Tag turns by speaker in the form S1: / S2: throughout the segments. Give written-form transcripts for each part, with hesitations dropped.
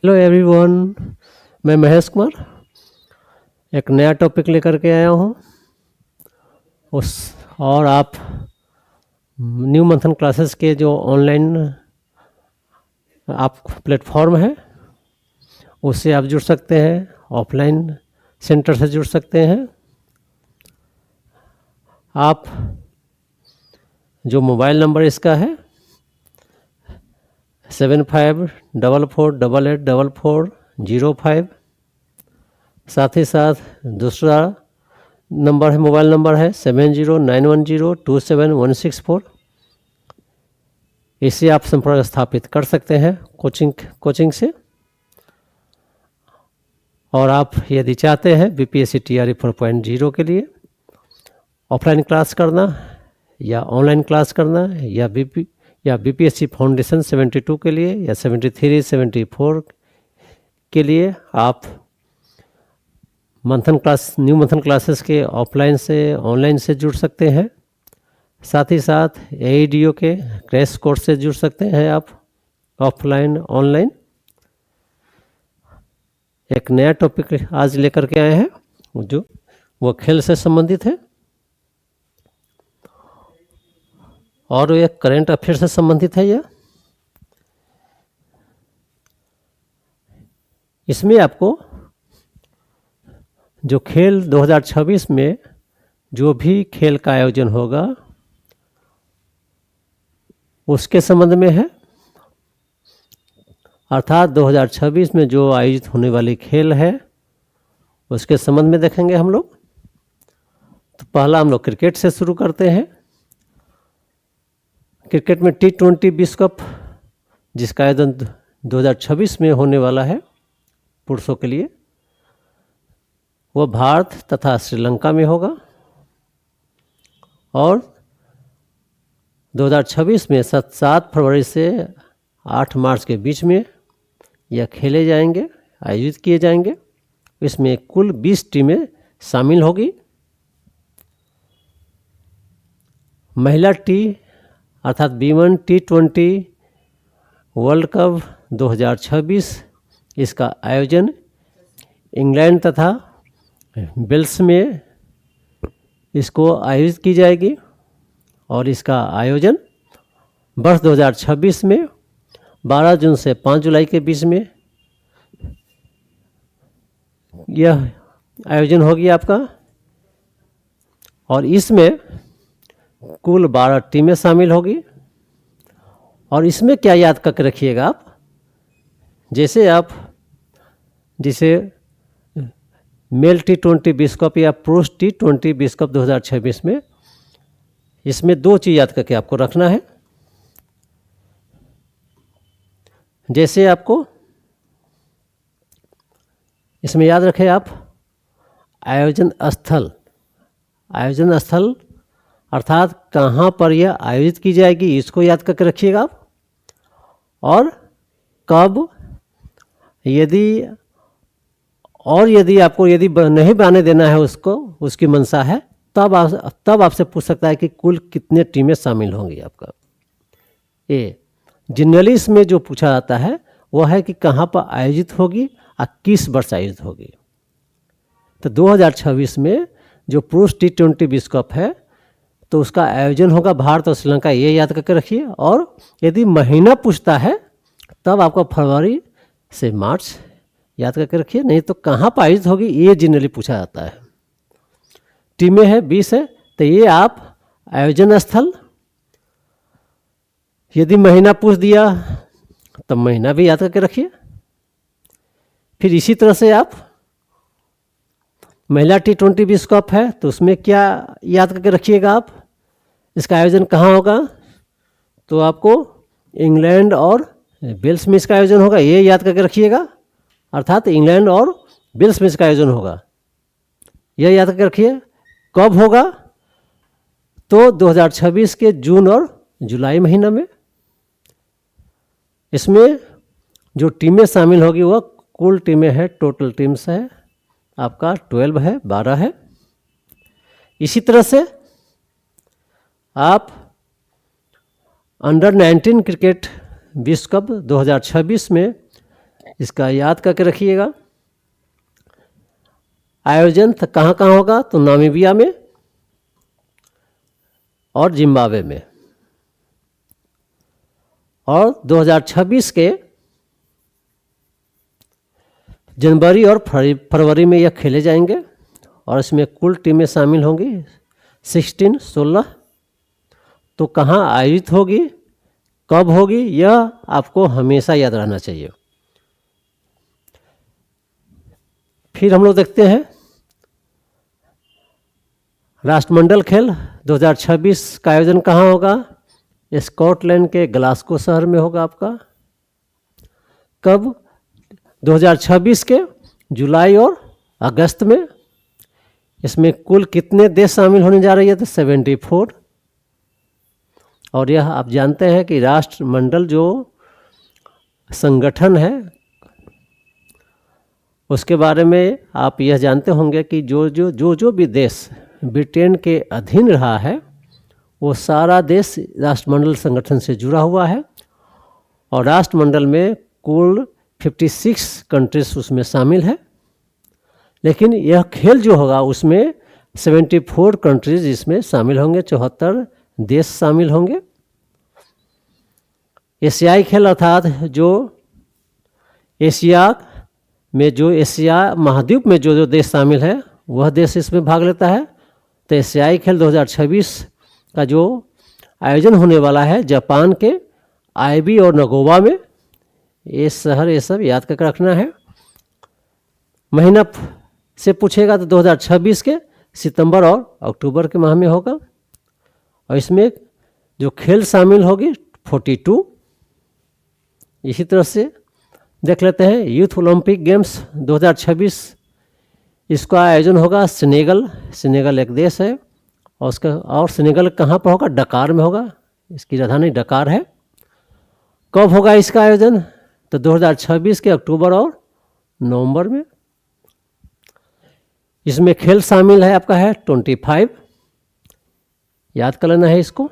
S1: Hello everyone, मैं महेश कुमार एक नया टॉपिक लेकर के आया हूँ। और आप न्यू मंथन क्लासेस के जो ऑनलाइन आप प्लेटफॉर्म है उससे आप जुड़ सकते हैं, ऑफलाइन सेंटर से जुड़ सकते हैं। आप जो मोबाइल नंबर इसका है 7544884405, साथ ही साथ दूसरा नंबर है, मोबाइल नंबर है 7091027164। इसे आप संपर्क स्थापित कर सकते हैं कोचिंग से। और आप यदि चाहते हैं बीपीएससी टीआरई 4.0 के लिए ऑफलाइन क्लास करना या ऑनलाइन क्लास करना या बीपीएससी फाउंडेशन 72 के लिए या 73, 74 के लिए आप न्यू मंथन क्लासेस के ऑफलाइन से ऑनलाइन से जुड़ सकते हैं। साथ ही साथ एईडीओ के क्रैश कोर्स से जुड़ सकते हैं आप ऑफलाइन ऑनलाइन। एक नया टॉपिक आज लेकर के आए हैं जो वो खेल से संबंधित है और एक करंट अफेयर से संबंधित है। यह इसमें आपको जो खेल 2026 में जो भी खेल का आयोजन होगा उसके संबंध में है, अर्थात 2026 में जो आयोजित होने वाली खेल है उसके संबंध में देखेंगे हम लोग। तो पहला हम लोग क्रिकेट से शुरू करते हैं। क्रिकेट में T20 विश्व कप जिसका आयोजन 2026 में होने वाला है पुरुषों के लिए, वो भारत तथा श्रीलंका में होगा। और 2026 में 7 फरवरी से 8 मार्च के बीच में यह खेले जाएंगे, आयोजित किए जाएंगे। इसमें कुल 20 टीमें शामिल होगी। महिला अर्थात B1 T20 वर्ल्ड कप 2026 इसका आयोजन इंग्लैंड तथा वेल्स में इसको आयोजित की जाएगी। और इसका आयोजन वर्ष 2026 में 12 जून से 5 जुलाई के बीच में यह आयोजन होगी आपका। और इसमें कुल 12 टीमें शामिल होगी। और इसमें क्या याद करके रखिएगा आप, जैसे मेल T20 विश्व कप या पुरुष T20 विश्व कप 2026 में इसमें 2 चीज़ याद करके आपको रखना है। जैसे आपको इसमें याद रखें आप आयोजन स्थल अर्थात कहाँ पर यह आयोजित की जाएगी इसको याद करके रखिएगा आप। और कब, यदि आपको नहीं बनाने देना है उसको, उसकी मंशा है, तब आपसे पूछ सकता है कि कुल कितने टीमें शामिल होंगी आपका। जनरली इसमें जो पूछा जाता है वह है कि कहाँ पर आयोजित होगी और किस वर्ष आयोजित होगी। तो 2026 में जो पुरुष T20 विश्व कप है तो उसका आयोजन होगा भारत और श्रीलंका, ये याद करके रखिए। और यदि महीना पूछता है तब आपको फरवरी से मार्च याद करके रखिए, नहीं तो कहाँ पर आयोजित होगी ये जनरली पूछा जाता है। टीमें है 20 है, तो ये आप आयोजन स्थल, यदि महीना पूछ दिया तब महीना भी याद करके रखिए। फिर इसी तरह से आप महिला T20 विश्व कप है तो उसमें क्या याद करके रखिएगा आप, इसका आयोजन कहाँ होगा, तो आपको इंग्लैंड और वेल्स में इसका आयोजन होगा, ये याद करके रखिएगा। अर्थात इंग्लैंड और वेल्स में इसका आयोजन होगा, यह याद करके रखिए। कब होगा, तो 2026 के जून और जुलाई महीना में। इसमें जो टीमें शामिल होगी वह कुल टीमें है, टोटल टीम्स है आपका 12 है, 12 है। इसी तरह से आप अंडर 19 क्रिकेट विश्व कप 2026 में इसका याद करके रखिएगा। आयोजन कहाँ कहाँ होगा, तो नामीबिया में और जिम्बाब्वे में। और 2026 के जनवरी और फरवरी में यह खेले जाएंगे और इसमें कुल टीमें शामिल होंगी 16। तो कहाँ आयोजित होगी, कब होगी, यह आपको हमेशा याद रहना चाहिए। फिर हम लोग देखते हैं राष्ट्रमंडल खेल 2026 का आयोजन कहाँ होगा। स्कॉटलैंड के ग्लासगो शहर में होगा आपका। कब, 2026 के जुलाई और अगस्त में। इसमें कुल कितने देश शामिल होने जा रही है, तो 74। और यह आप जानते हैं कि राष्ट्रमंडल जो संगठन है उसके बारे में आप यह जानते होंगे कि जो भी देश ब्रिटेन के अधीन रहा है वो सारा देश राष्ट्रमंडल संगठन से जुड़ा हुआ है। और राष्ट्रमंडल में कुल 56 कंट्रीज उसमें शामिल है। लेकिन यह खेल जो होगा उसमें 74 कंट्रीज इसमें शामिल होंगे, 74 देश शामिल होंगे। एशियाई खेल अर्थात जो एशिया महाद्वीप में जो देश शामिल है वह देश इसमें भाग लेता है। तो एशियाई खेल 2026 का जो आयोजन होने वाला है जापान के आईबी और नगोवा में। ये शहर ये सब याद करके रखना है। महीना से पूछेगा तो 2026 के सितंबर और अक्टूबर के माह में होगा। और इसमें जो खेल शामिल होगी 42। इसी तरह से देख लेते हैं यूथ ओलंपिक गेम्स 2026, इसका आयोजन होगा सेनेगल एक देश है और सेनेगल कहाँ पर होगा, डकार में होगा। इसकी राजधानी डकार है। कब होगा इसका आयोजन, तो 2026 के अक्टूबर और नवंबर में। इसमें खेल शामिल है आपका है 25, याद कर लेना है इसको।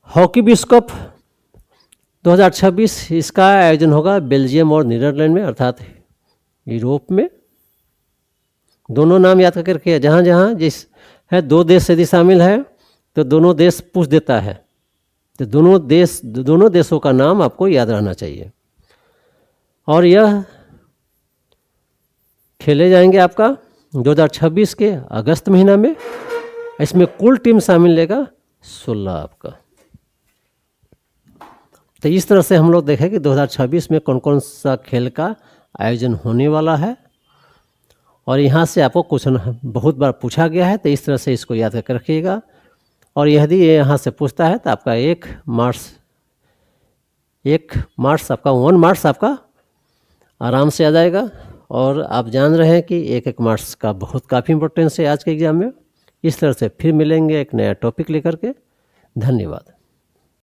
S1: हॉकी विश्व कप 2026, इसका आयोजन होगा बेल्जियम और नीदरलैंड में अर्थात यूरोप में। दोनों नाम याद करके रखिए। जहाँ जहाँ जिस है 2 देश यदि शामिल है तो दोनों देश पूछ देता है, तो दोनों देशों का नाम आपको याद रहना चाहिए। और यह खेले जाएंगे आपका 2026 के अगस्त महीना में। इसमें कुल टीम शामिल लेगा 16 आपका। तो इस तरह से हम लोग देखें कि 2026 में कौन कौन सा खेल का आयोजन होने वाला है। और यहाँ से आपको क्वेश्चन बहुत बार पूछा गया है, तो इस तरह से इसको याद करके रखिएगा। और यदि ये यहाँ से पूछता है तो आपका 1 मार्च आपका आराम से आ जाएगा। और आप जान रहे हैं कि 1 मार्च का काफ़ी इंपॉर्टेंस है आज के एग्ज़ाम में। इस तरह से फिर मिलेंगे एक नया टॉपिक लेकर के। धन्यवाद।